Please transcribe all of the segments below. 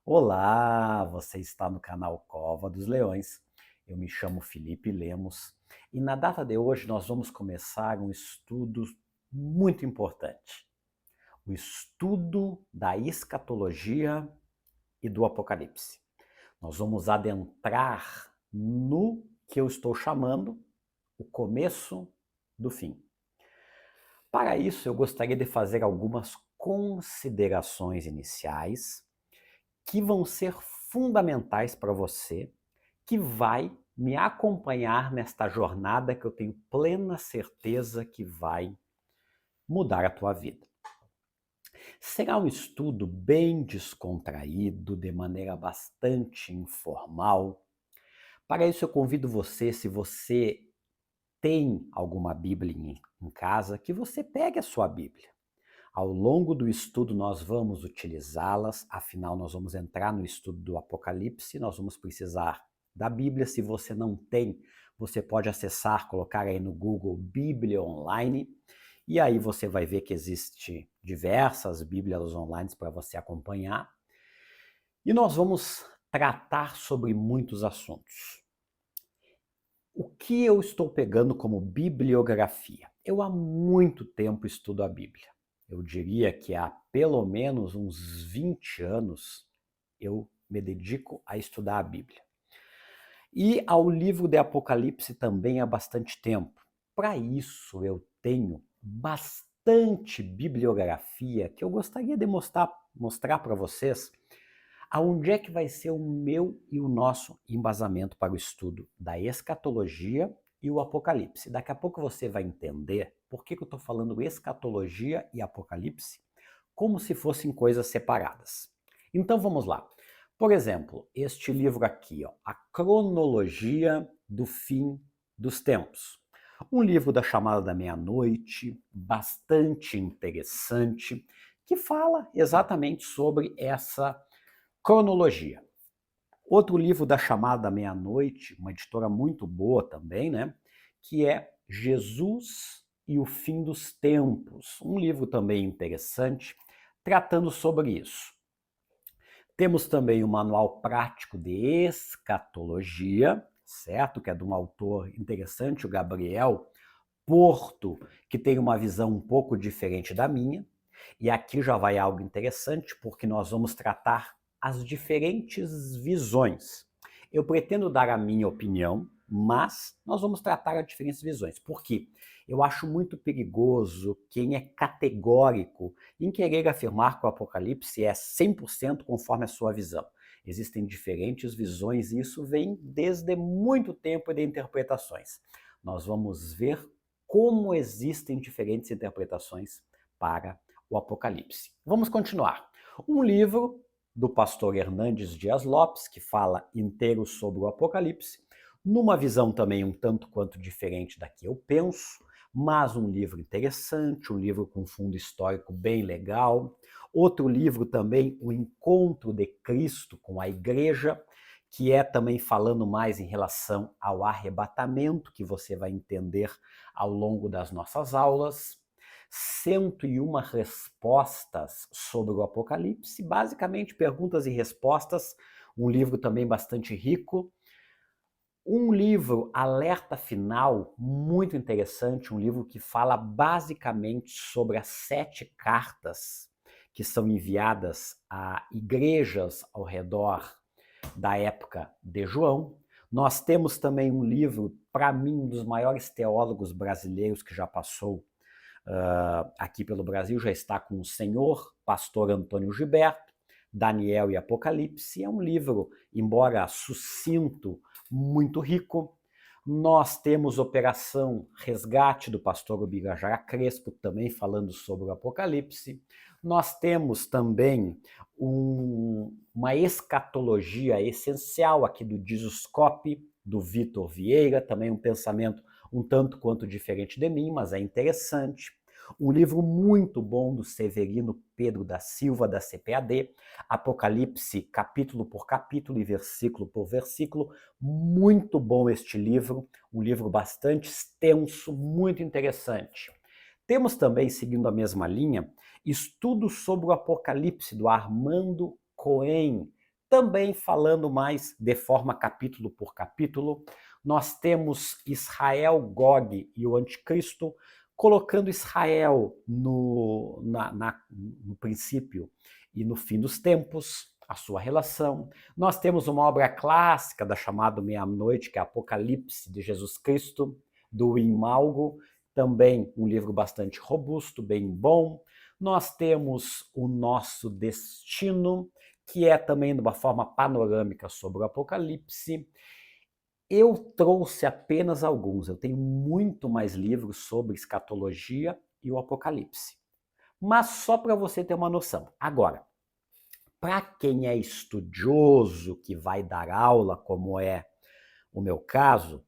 Olá, você está no canal Cova dos Leões. Eu me chamo Felipe Lemos e na data de hoje nós vamos começar um estudo muito importante. O estudo da escatologia e do Apocalipse. Nós vamos adentrar no que eu estou chamando o começo do fim. Para isso, eu gostaria de fazer algumas considerações iniciais que vão ser fundamentais para você, que vai me acompanhar nesta jornada que eu tenho plena certeza que vai mudar a tua vida. Será um estudo bem descontraído, de maneira bastante informal. Para isso eu convido você, se você tem alguma Bíblia em casa, que você pegue a sua Bíblia. Ao longo do estudo nós vamos utilizá-las, afinal nós vamos entrar no estudo do Apocalipse, nós vamos precisar da Bíblia. Se você não tem, você pode acessar, colocar aí no Google Bíblia Online, e aí você vai ver que existe diversas Bíblias online para você acompanhar. E nós vamos tratar sobre muitos assuntos. O que eu estou pegando como bibliografia? Eu há muito tempo estudo a Bíblia. Eu diria que há pelo menos uns 20 anos eu me dedico a estudar a Bíblia. E ao livro de Apocalipse também há bastante tempo. Para isso eu tenho bastante bibliografia que eu gostaria de mostrar para vocês aonde é que vai ser o meu e o nosso embasamento para o estudo da escatologia e o Apocalipse. Daqui a pouco você vai entender por que eu estou falando escatologia e Apocalipse como se fossem coisas separadas. Então vamos lá. Por exemplo, este livro aqui, A Cronologia do Fim dos Tempos. Um livro da Chamada da Meia-Noite, bastante interessante, que fala exatamente sobre essa cronologia. Outro livro da Chamada da Meia-Noite, uma editora muito boa também, né? Que é Jesus e o Fim dos Tempos. Um livro também interessante, tratando sobre isso. Temos também o Manual Prático de Escatologia, certo? Que é de um autor interessante, o Gabriel Porto, que tem uma visão um pouco diferente da minha. E aqui já vai algo interessante, porque nós vamos tratar as diferentes visões. Eu pretendo dar a minha opinião, mas nós vamos tratar as diferentes visões. Por quê? Eu acho muito perigoso quem é categórico em querer afirmar que o Apocalipse é 100% conforme a sua visão. Existem diferentes visões e isso vem desde muito tempo de interpretações. Nós vamos ver como existem diferentes interpretações para o Apocalipse. Vamos continuar. Um livro do pastor Hernandes Dias Lopes, que fala inteiro sobre o Apocalipse, numa visão também um tanto quanto diferente da que eu penso, mas um livro interessante, um livro com fundo histórico bem legal. Outro livro também, O Encontro de Cristo com a Igreja, que é também falando mais em relação ao arrebatamento, que você vai entender ao longo das nossas aulas. 101 respostas sobre o Apocalipse, basicamente perguntas e respostas, um livro também bastante rico. Um livro, Alerta Final, muito interessante, um livro que fala basicamente sobre as 7 cartas que são enviadas a igrejas ao redor da época de João. Nós temos também um livro, para mim, um dos maiores teólogos brasileiros que já passou aqui pelo Brasil, já está com o senhor, pastor Antônio Gilberto, Daniel e Apocalipse. É um livro, embora sucinto, muito rico. Nós temos Operação Resgate, do pastor Ubirajara Crespo, também falando sobre o Apocalipse. Nós temos também uma escatologia essencial aqui do Dizoscope, do Vitor Vieira, também um pensamento um tanto quanto diferente de mim, mas é interessante. um livro muito bom do Severino Pedro da Silva, da CPAD, Apocalipse, capítulo por capítulo e versículo por versículo. Muito bom este livro, um livro bastante extenso, muito interessante. Temos também, seguindo a mesma linha, Estudos sobre o Apocalipse, do Armando Cohen, também falando mais de forma capítulo por capítulo. Nós temos Israel, Gog e o Anticristo, colocando Israel no princípio e no fim dos tempos, a sua relação. Nós temos uma obra clássica da chamada Meia-Noite, que é Apocalipse de Jesus Cristo, do Imalgo, também um livro bastante robusto, bem bom. Nós temos O Nosso Destino, que é também de uma forma panorâmica sobre o Apocalipse. Eu trouxe apenas alguns, eu tenho muito mais livros sobre escatologia e o Apocalipse. Mas só para você ter uma noção. Agora, para quem é estudioso, que vai dar aula, como é o meu caso,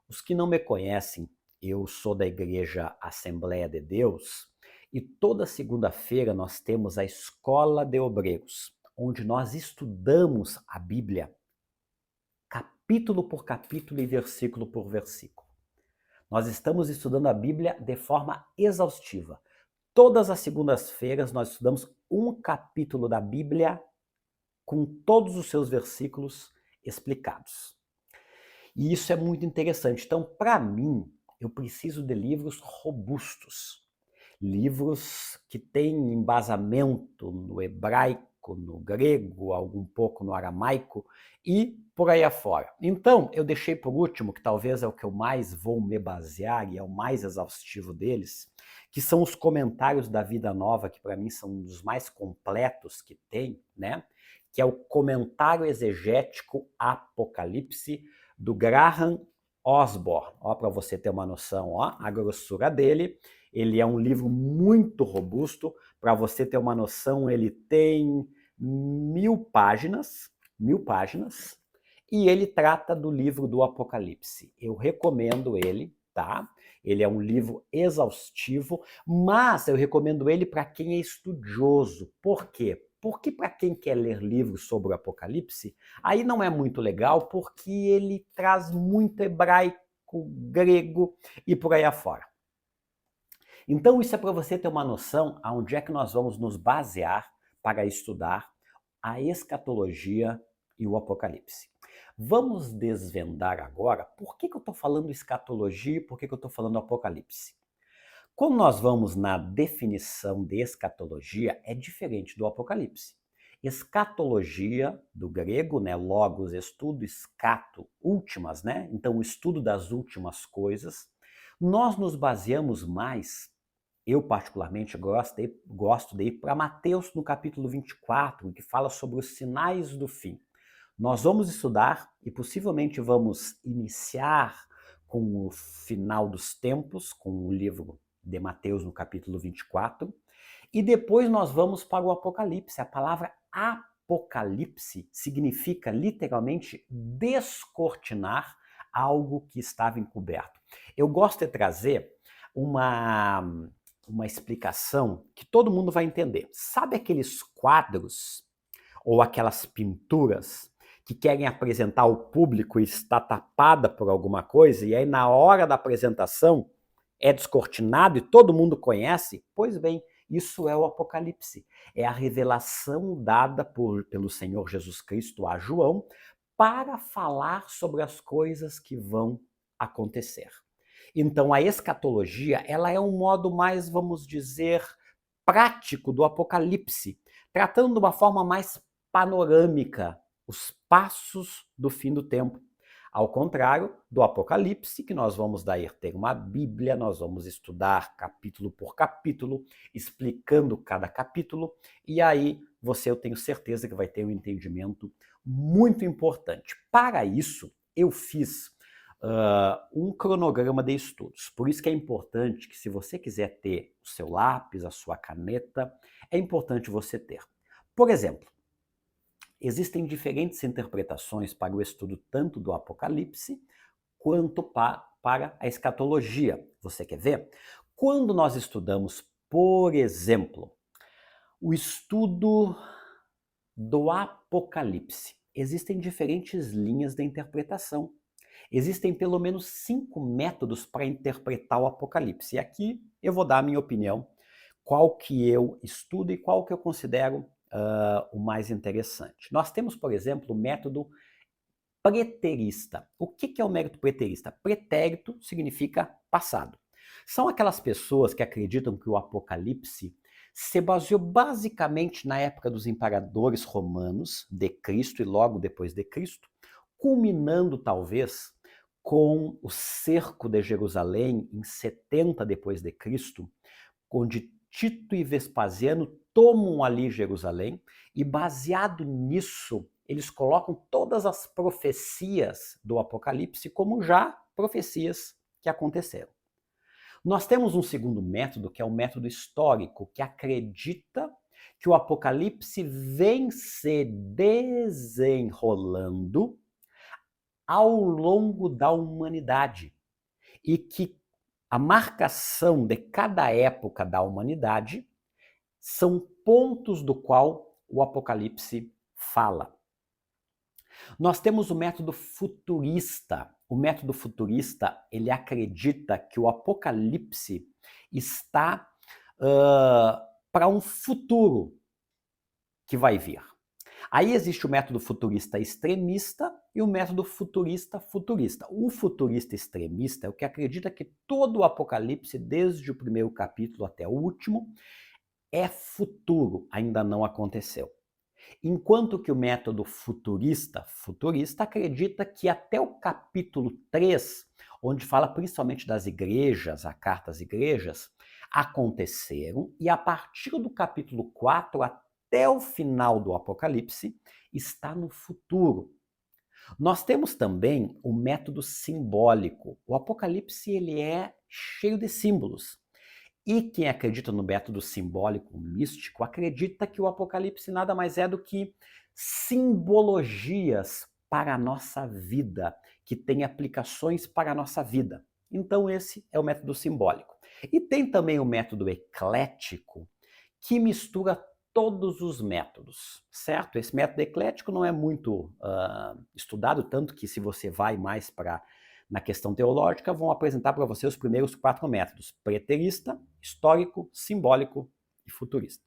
os que não me conhecem, eu sou da Igreja Assembleia de Deus e toda segunda-feira nós temos a Escola de Obreiros, onde nós estudamos a Bíblia capítulo por capítulo e versículo por versículo. Nós estamos estudando a Bíblia de forma exaustiva. Todas as segundas-feiras nós estudamos um capítulo da Bíblia com todos os seus versículos explicados. E isso é muito interessante. Então, para mim, eu preciso de livros robustos. Livros que têm embasamento no hebraico, no grego, algum pouco no aramaico e por aí afora. Então, eu deixei por último, que talvez é o que eu mais vou me basear e é o mais exaustivo deles, que são os comentários da Vida Nova, que para mim são um dos mais completos que tem, né? Que é o Comentário Exegético Apocalipse, do Graham Osborne. Ó, para você ter uma noção, ó, a grossura dele. Ele é um livro muito robusto. Para você ter uma noção, ele tem 1000 páginas, e ele trata do livro do Apocalipse. Eu recomendo ele, tá? Ele é um livro exaustivo, mas eu recomendo ele para quem é estudioso. Por quê? Porque para quem quer ler livros sobre o Apocalipse, aí não é muito legal, porque ele traz muito hebraico, grego e por aí afora. Então isso é para você ter uma noção aonde é que nós vamos nos basear para estudar a escatologia e o Apocalipse. Vamos desvendar agora por que eu estou falando escatologia e por que eu estou falando Apocalipse. Quando nós vamos na definição de escatologia, é diferente do Apocalipse. Escatologia, do grego, né, logos, estudo, escato, últimas, né? Então, o estudo das últimas coisas. Nós nos baseamos mais, eu particularmente gosto de ir para Mateus no capítulo 24, que fala sobre os sinais do fim. Nós vamos estudar e possivelmente vamos iniciar com o final dos tempos, com o livro de Mateus no capítulo 24, e depois nós vamos para o Apocalipse. A palavra Apocalipse significa literalmente descortinar algo que estava encoberto. Eu gosto de trazer uma explicação que todo mundo vai entender. Sabe aqueles quadros ou aquelas pinturas que querem apresentar ao público e está tapada por alguma coisa, e aí na hora da apresentação é descortinado e todo mundo conhece? Pois bem, isso é o Apocalipse. É a revelação dada pelo Senhor Jesus Cristo a João para falar sobre as coisas que vão acontecer. Então a escatologia, ela é um modo mais, vamos dizer, prático do Apocalipse, tratando de uma forma mais panorâmica os passos do fim do tempo. Ao contrário do Apocalipse, que nós vamos daí ter uma Bíblia, nós vamos estudar capítulo por capítulo, explicando cada capítulo, e aí você, eu tenho certeza que vai ter um entendimento muito importante. Para isso, eu fiz um cronograma de estudos. Por isso que é importante que, se você quiser ter o seu lápis, a sua caneta, é importante você ter. Por exemplo, existem diferentes interpretações para o estudo tanto do Apocalipse quanto para a escatologia. Você quer ver? Quando nós estudamos Por exemplo, o estudo do Apocalipse. Existem diferentes linhas de interpretação. Existem pelo menos 5 métodos para interpretar o Apocalipse. E aqui eu vou dar a minha opinião, qual que eu estudo e qual que eu considero o mais interessante. Nós temos, por exemplo, o método preterista. O que é o método preterista? Pretérito significa passado. São aquelas pessoas que acreditam que o Apocalipse se baseou basicamente na época dos imperadores romanos, de Cristo e logo depois de Cristo, culminando talvez com o cerco de Jerusalém em 70 depois de Cristo, onde Tito e Vespasiano tomam ali Jerusalém e baseado nisso eles colocam todas as profecias do Apocalipse como já profecias que aconteceram. Nós temos um segundo método, que é o método histórico, que acredita que o Apocalipse vem se desenrolando ao longo da humanidade e que a marcação de cada época da humanidade são pontos do qual o Apocalipse fala. Nós temos o método futurista. O método futurista, ele acredita que o Apocalipse está para um futuro que vai vir. Aí existe o método futurista extremista e o método futurista futurista. O futurista extremista é o que acredita que todo o Apocalipse, desde o primeiro capítulo até o último, é futuro, ainda não aconteceu. Enquanto que o método futurista acredita que até o capítulo 3, onde fala principalmente das igrejas, a carta às igrejas, aconteceram, e a partir do capítulo 4 até o final do Apocalipse está no futuro. Nós temos também o método simbólico. O Apocalipse ele é cheio de símbolos. E quem acredita no método simbólico místico acredita que o Apocalipse nada mais é do que simbologias para a nossa vida, que tem aplicações para a nossa vida. Então esse é o método simbólico. E tem também o método eclético, que mistura todos os métodos, certo? Esse método eclético não é muito estudado, tanto que se você vai mais para na questão teológica, vão apresentar para você os primeiros 4 métodos: preterista, histórico, simbólico e futurista.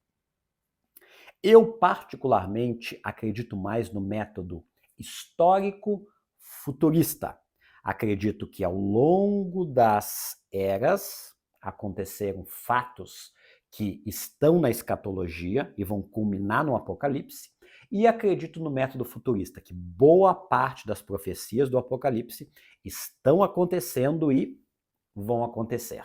Eu, particularmente, acredito mais no método histórico-futurista. Acredito que ao longo das eras aconteceram fatos que estão na escatologia e vão culminar no Apocalipse, e acredito no método futurista, que boa parte das profecias do Apocalipse estão acontecendo e vão acontecer.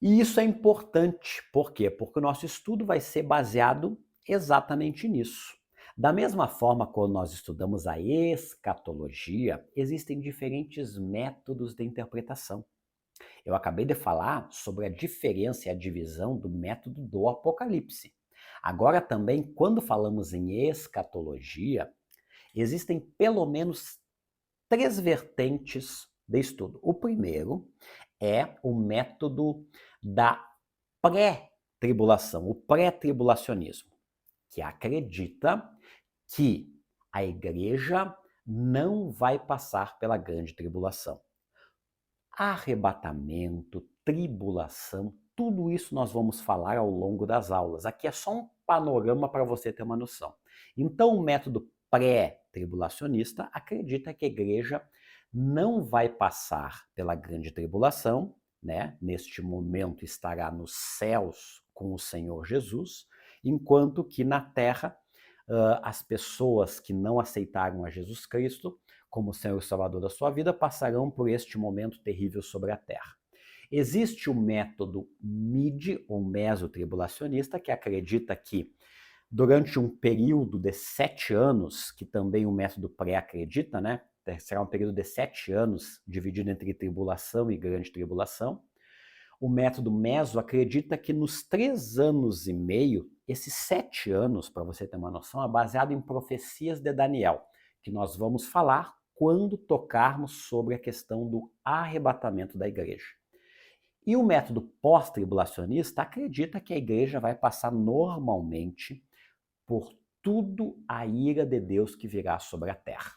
E isso é importante, por quê? Porque o nosso estudo vai ser baseado exatamente nisso. Da mesma forma, quando nós estudamos a escatologia, existem diferentes métodos de interpretação. Eu acabei de falar sobre a diferença e a divisão do método do Apocalipse. Agora também, quando falamos em escatologia, existem pelo menos 3 vertentes de estudo. O primeiro é o método da pré-tribulação, o pré-tribulacionismo, que acredita que a igreja não vai passar pela grande tribulação. Arrebatamento, tribulação, tudo isso nós vamos falar ao longo das aulas. Aqui é só um panorama para você ter uma noção. Então, o método pré-tribulacionista acredita que a igreja não vai passar pela grande tribulação, né? Neste momento estará nos céus com o Senhor Jesus, enquanto que na terra as pessoas que não aceitaram a Jesus Cristo como Senhor e Salvador da sua vida passarão por este momento terrível sobre a terra. Existe o método mid ou mesotribulacionista, que acredita que durante um período de 7 anos, que também o método pré acredita, né? Será um período de 7 anos dividido entre tribulação e grande tribulação. O método meso acredita que nos 3 anos e meio, esses 7 anos, para você ter uma noção, é baseado em profecias de Daniel, que nós vamos falar quando tocarmos sobre a questão do arrebatamento da igreja. E o método pós-tribulacionista acredita que a igreja vai passar normalmente por tudo a ira de Deus que virá sobre a terra.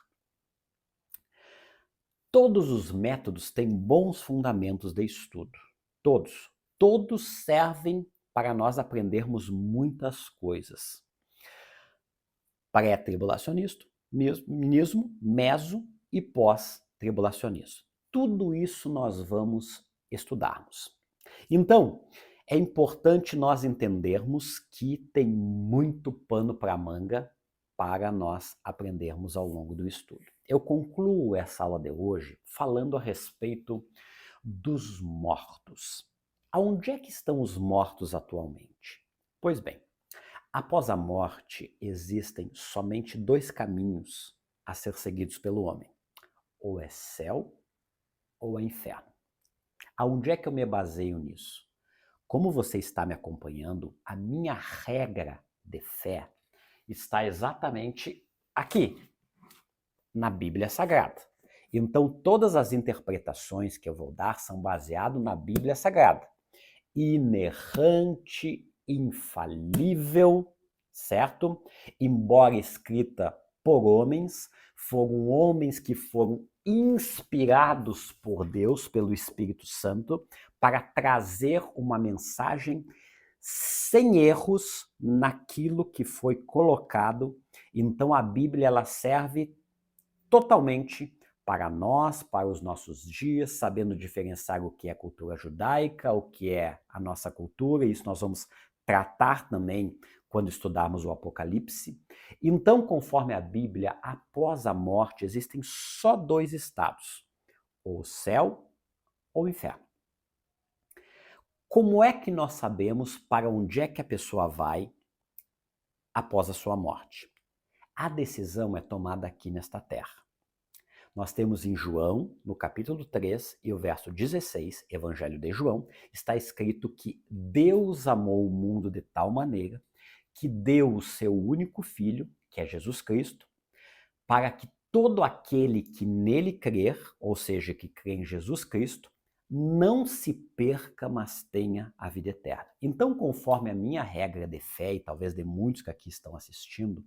Todos os métodos têm bons fundamentos de estudo. Todos. Todos servem para nós aprendermos muitas coisas. Pré-tribulacionismo, meso e pós-tribulacionismo. Tudo isso nós vamos estudarmos. Então, é importante nós entendermos que tem muito pano para manga para nós aprendermos ao longo do estudo. Eu concluo essa aula de hoje falando a respeito dos mortos. Aonde é que estão os mortos atualmente? Pois bem, após a morte existem somente dois caminhos a ser seguidos pelo homem: ou é céu ou é inferno. Aonde é que eu me baseio nisso? Como você está me acompanhando, a minha regra de fé está exatamente aqui, na Bíblia Sagrada. Então, todas as interpretações que eu vou dar são baseadas na Bíblia Sagrada. Inerrante, infalível, certo? Embora escrita por homens, foram homens que foram inspirados por Deus, pelo Espírito Santo, para trazer uma mensagem sem erros naquilo que foi colocado. Então a Bíblia ela serve totalmente para nós, para os nossos dias, sabendo diferenciar o que é cultura judaica, o que é a nossa cultura, e isso nós vamos tratar também quando estudarmos o Apocalipse. Então, conforme a Bíblia, após a morte existem só dois estados: ou o céu ou o inferno. Como é que nós sabemos para onde é que a pessoa vai após a sua morte? A decisão é tomada aqui nesta terra. Nós temos em João, no capítulo 3 e o verso 16, Evangelho de João, está escrito que Deus amou o mundo de tal maneira que deu o seu único Filho, que é Jesus Cristo, para que todo aquele que nele crer, ou seja, que crê em Jesus Cristo, não se perca, mas tenha a vida eterna. Então, conforme a minha regra de fé, e talvez de muitos que aqui estão assistindo,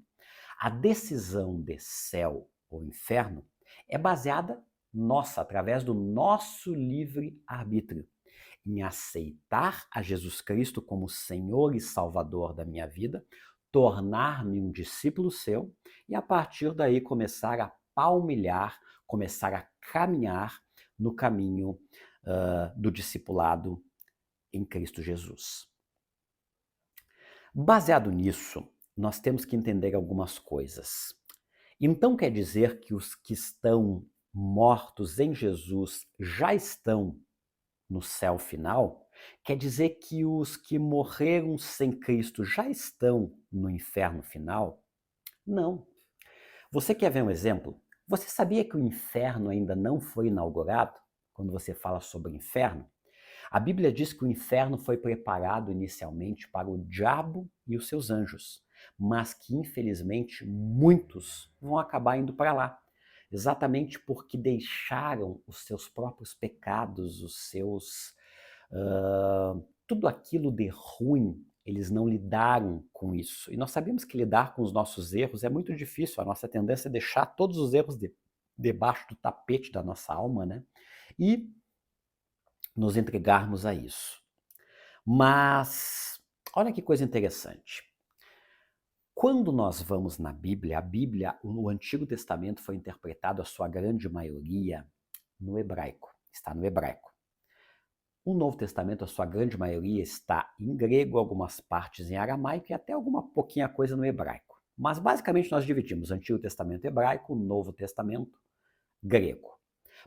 a decisão de céu ou inferno é baseada nossa, através do nosso livre-arbítrio, em aceitar a Jesus Cristo como Senhor e Salvador da minha vida, tornar-me um discípulo seu e a partir daí começar a palmilhar, começar a caminhar no caminho do discipulado em Cristo Jesus. Baseado nisso, nós temos que entender algumas coisas. Então quer dizer que os que estão mortos em Jesus já estão no céu final? Quer dizer que os que morreram sem Cristo já estão no inferno final? Não. Você quer ver um exemplo? Você sabia que o inferno ainda não foi inaugurado? Quando você fala sobre o inferno, a Bíblia diz que o inferno foi preparado inicialmente para o diabo e os seus anjos, mas que infelizmente muitos vão acabar indo para lá, exatamente porque deixaram os seus próprios pecados, tudo aquilo de ruim, eles não lidaram com isso. E nós sabemos que lidar com os nossos erros é muito difícil, a nossa tendência é deixar todos os erros debaixo do tapete da nossa alma, né? E nos entregarmos a isso. Mas, olha que coisa interessante. Quando nós vamos na Bíblia, a Bíblia, o Antigo Testamento foi interpretado, a sua grande maioria, no hebraico. Está no hebraico. O Novo Testamento, a sua grande maioria, está em grego, algumas partes em aramaico e até alguma pouquinha coisa no hebraico. Mas, basicamente, nós dividimos o Antigo Testamento hebraico, o Novo Testamento grego.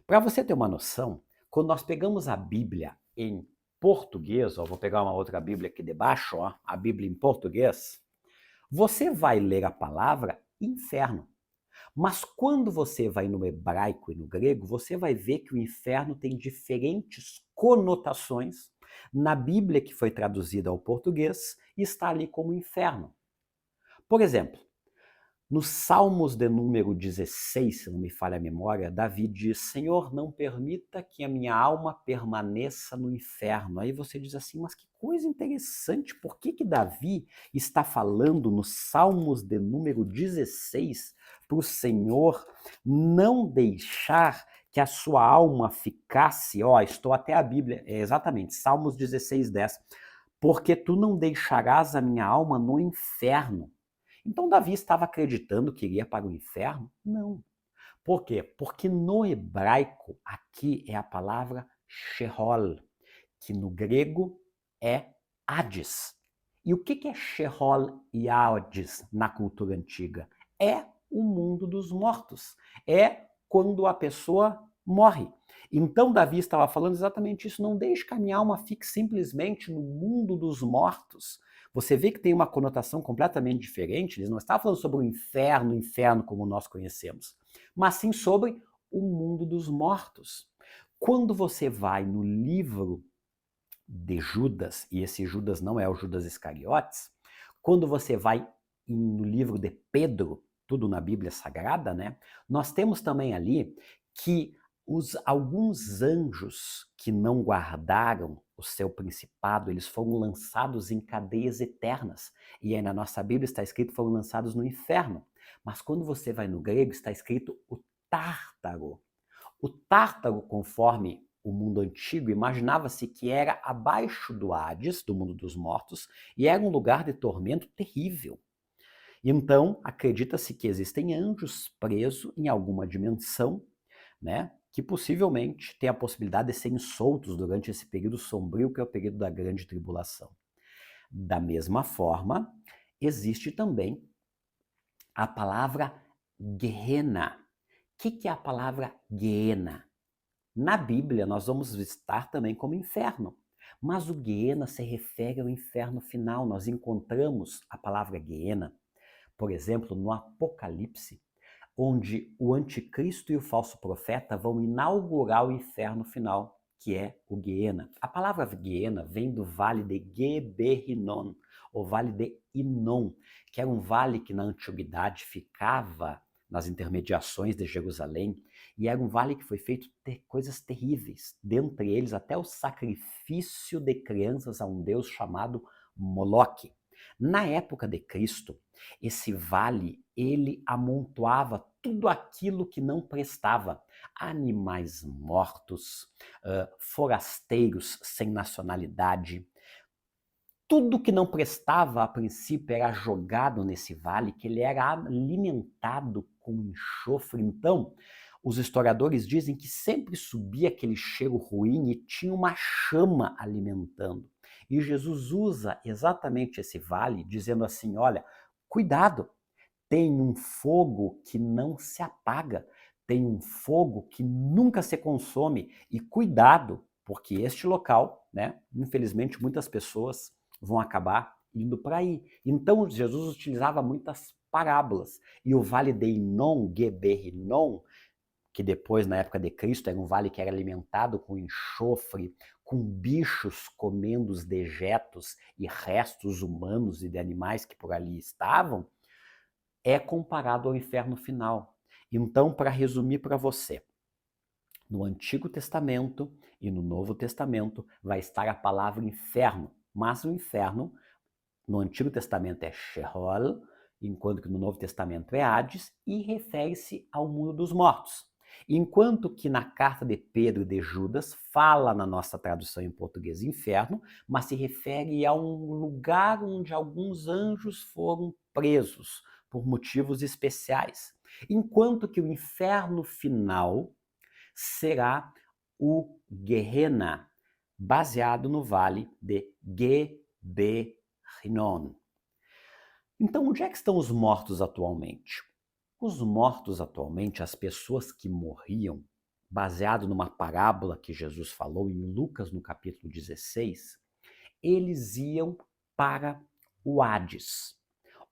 Para você ter uma noção, quando nós pegamos a Bíblia em português, ó, vou pegar uma outra Bíblia aqui debaixo, ó, a Bíblia em português, você vai ler a palavra inferno. Mas quando você vai no hebraico e no grego, você vai ver que o inferno tem diferentes conotações. Na Bíblia que foi traduzida ao português, está ali como inferno. Por exemplo, Nos Salmos de número 16, se não me falha a memória, Davi diz: Senhor, não permita que a minha alma permaneça no inferno. Aí você diz assim, mas que coisa interessante, por que Davi está falando nos Salmos de número 16 para o Senhor não deixar que a sua alma ficasse, estou até a Bíblia, exatamente, Salmos 16, 10, porque tu não deixarás a minha alma no inferno. Então Davi estava acreditando que iria para o inferno? Não. Por quê? Porque no hebraico aqui é a palavra Sheol, que no grego é Hades. E o que é Sheol e Hades na cultura antiga? É o mundo dos mortos. É quando a pessoa morre. Então Davi estava falando exatamente isso. Não deixe que a minha alma fique simplesmente no mundo dos mortos. Você vê que tem uma conotação completamente diferente. Eles não estavam falando sobre o inferno como nós conhecemos, mas sim sobre o mundo dos mortos. Quando você vai no livro de Judas, e esse Judas não é o Judas Iscariotes, quando você vai no livro de Pedro, tudo na Bíblia Sagrada, né? Nós temos também ali que alguns anjos que não guardaram o seu principado, eles foram lançados em cadeias eternas. E aí na nossa Bíblia está escrito foram lançados no inferno. Mas quando você vai no grego, está escrito o Tártaro. O Tártaro, conforme o mundo antigo, imaginava-se que era abaixo do Hades, do mundo dos mortos, e era um lugar de tormento terrível. Então, acredita-se que existem anjos presos em alguma dimensão, né, que possivelmente têm a possibilidade de serem soltos durante esse período sombrio, que é o período da grande tribulação. Da mesma forma, existe também a palavra Gehenna. O que é a palavra Gehenna? Na Bíblia, nós vamos visitar também como inferno. Mas o Guiena se refere ao inferno final. Nós encontramos a palavra Guiena, por exemplo, no Apocalipse, onde o anticristo e o falso profeta vão inaugurar o inferno final, que é o Guiena. A palavra Guiena vem do vale de Geberrinon, ou vale de Inon, que era um vale que na antiguidade ficava nas intermediações de Jerusalém, e era um vale que foi feito de coisas terríveis, dentre eles até o sacrifício de crianças a um deus chamado Moloque. Na época de Cristo, esse vale, ele amontoava tudo aquilo que não prestava. Animais mortos, forasteiros sem nacionalidade. Tudo que não prestava a princípio era jogado nesse vale, que ele era alimentado com enxofre. Então, os historiadores dizem que sempre subia aquele cheiro ruim e tinha uma chama alimentando. E Jesus usa exatamente esse vale, dizendo assim, olha, cuidado, tem um fogo que não se apaga, tem um fogo que nunca se consome, e cuidado, porque este local, né, infelizmente muitas pessoas vão acabar indo para aí. Então Jesus utilizava muitas parábolas, e o vale de Inon, Geberrinon, que depois, na época de Cristo, era um vale que era alimentado com enxofre, com bichos comendo os dejetos e restos humanos e de animais que por ali estavam, é comparado ao inferno final. Então, para resumir para você, no Antigo Testamento e no Novo Testamento vai estar a palavra inferno, mas o inferno no Antigo Testamento é Sheol, enquanto que no Novo Testamento é Hades, e refere-se ao mundo dos mortos. Enquanto que na carta de Pedro e de Judas fala na nossa tradução em português inferno, mas se refere a um lugar onde alguns anjos foram presos por motivos especiais. Enquanto que o inferno final será o Gehenna, baseado no vale de Geberrinon. Então, onde é que estão os mortos atualmente? Os mortos atualmente, as pessoas que morriam, baseado numa parábola que Jesus falou em Lucas, no capítulo 16, eles iam para o Hades.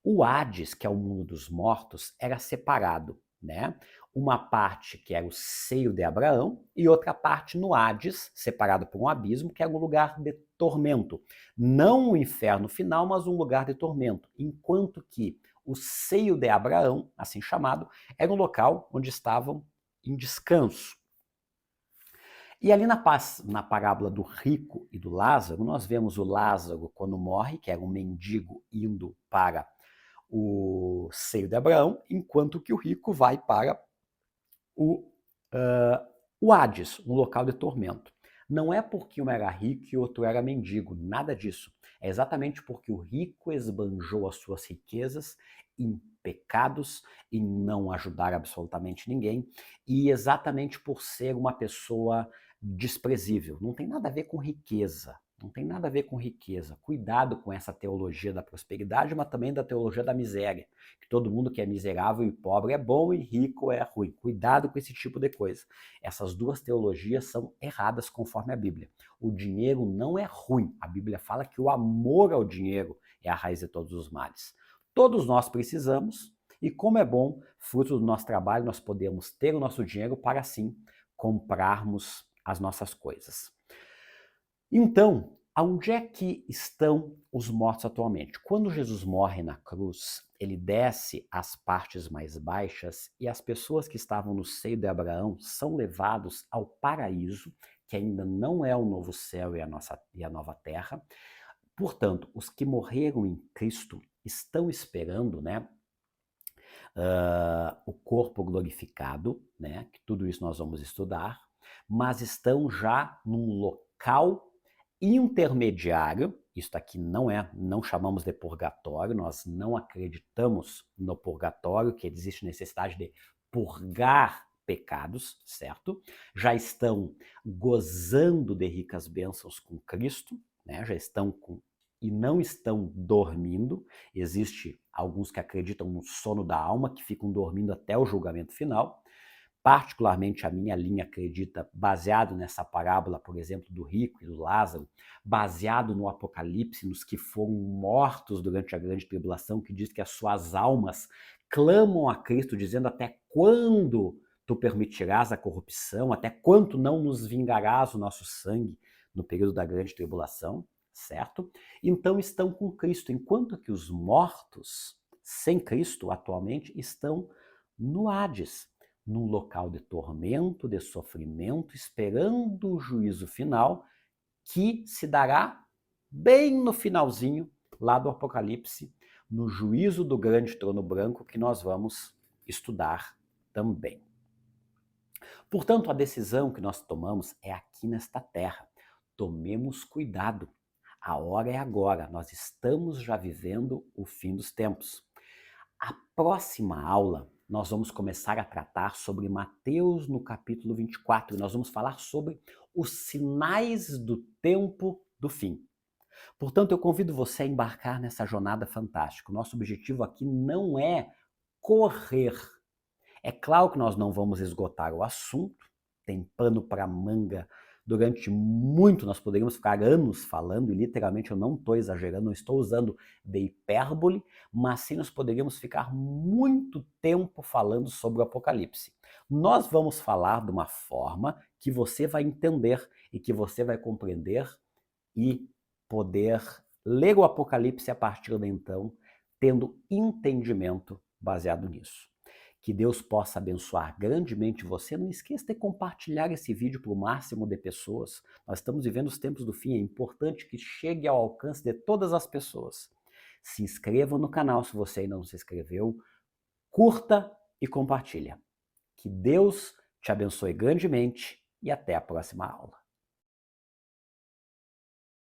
O Hades, que é o mundo dos mortos, era separado, né? Uma parte que era o seio de Abraão e outra parte no Hades, separado por um abismo, que era um lugar de tormento. Não o inferno final, mas um lugar de tormento. Enquanto que O seio de Abraão, assim chamado, era um local onde estavam em descanso. E ali na parábola do rico e do Lázaro, nós vemos o Lázaro quando morre, que era um mendigo indo para o seio de Abraão, enquanto que o rico vai para o, o Hades, um local de tormento. Não é porque um era rico e o outro era mendigo, nada disso. É exatamente porque o rico esbanjou as suas riquezas em pecados, em não ajudar absolutamente ninguém, e exatamente por ser uma pessoa desprezível. Não tem nada a ver com riqueza. Não tem nada a ver com riqueza. Cuidado com essa teologia da prosperidade, mas também da teologia da miséria. Que todo mundo que é miserável e pobre é bom e rico é ruim. Cuidado com esse tipo de coisa. Essas duas teologias são erradas conforme a Bíblia. O dinheiro não é ruim. A Bíblia fala que o amor ao dinheiro é a raiz de todos os males. Todos nós precisamos, e como é bom, fruto do nosso trabalho, nós podemos ter o nosso dinheiro para assim comprarmos as nossas coisas. Então, aonde é que estão os mortos atualmente? Quando Jesus morre na cruz, ele desce às partes mais baixas e as pessoas que estavam no seio de Abraão são levados ao paraíso, que ainda não é o novo céu e a nova terra. Portanto, os que morreram em Cristo estão esperando, né, o corpo glorificado, né, que tudo isso nós vamos estudar, mas estão já num local intermediário. Isso aqui não chamamos de purgatório, nós não acreditamos no purgatório, que existe necessidade de purgar pecados, certo? Já estão gozando de ricas bênçãos com Cristo, né? Já estão e não estão dormindo. Existe alguns que acreditam no sono da alma, que ficam dormindo até o julgamento final. Particularmente a minha linha acredita, baseado nessa parábola, por exemplo, do rico e do Lázaro, baseado no Apocalipse, nos que foram mortos durante a grande tribulação, que diz que as suas almas clamam a Cristo, dizendo: até quando tu permitirás a corrupção, até quanto não nos vingarás o nosso sangue no período da grande tribulação, certo? Então estão com Cristo, enquanto que os mortos sem Cristo atualmente estão no Hades, num local de tormento, de sofrimento, esperando o juízo final, que se dará bem no finalzinho lá do Apocalipse, no juízo do grande trono branco, que nós vamos estudar também. Portanto, a decisão que nós tomamos é aqui nesta terra. Tomemos cuidado. A hora é agora. Nós estamos já vivendo o fim dos tempos. A próxima aula, nós vamos começar a tratar sobre Mateus no capítulo 24. Nós vamos falar sobre os sinais do tempo do fim. Portanto, eu convido você a embarcar nessa jornada fantástica. O nosso objetivo aqui não é correr. É claro que nós não vamos esgotar o assunto, tem pano para manga durante muito, nós poderíamos ficar anos falando, e literalmente eu não estou exagerando, não estou usando de hipérbole, mas sim nós poderíamos ficar muito tempo falando sobre o Apocalipse. Nós vamos falar de uma forma que você vai entender e que você vai compreender e poder ler o Apocalipse a partir de então, tendo entendimento baseado nisso. Que Deus possa abençoar grandemente você. Não esqueça de compartilhar esse vídeo para o máximo de pessoas. Nós estamos vivendo os tempos do fim, é importante que chegue ao alcance de todas as pessoas. Se inscreva no canal se você ainda não se inscreveu, curta e compartilha. Que Deus te abençoe grandemente e até a próxima aula.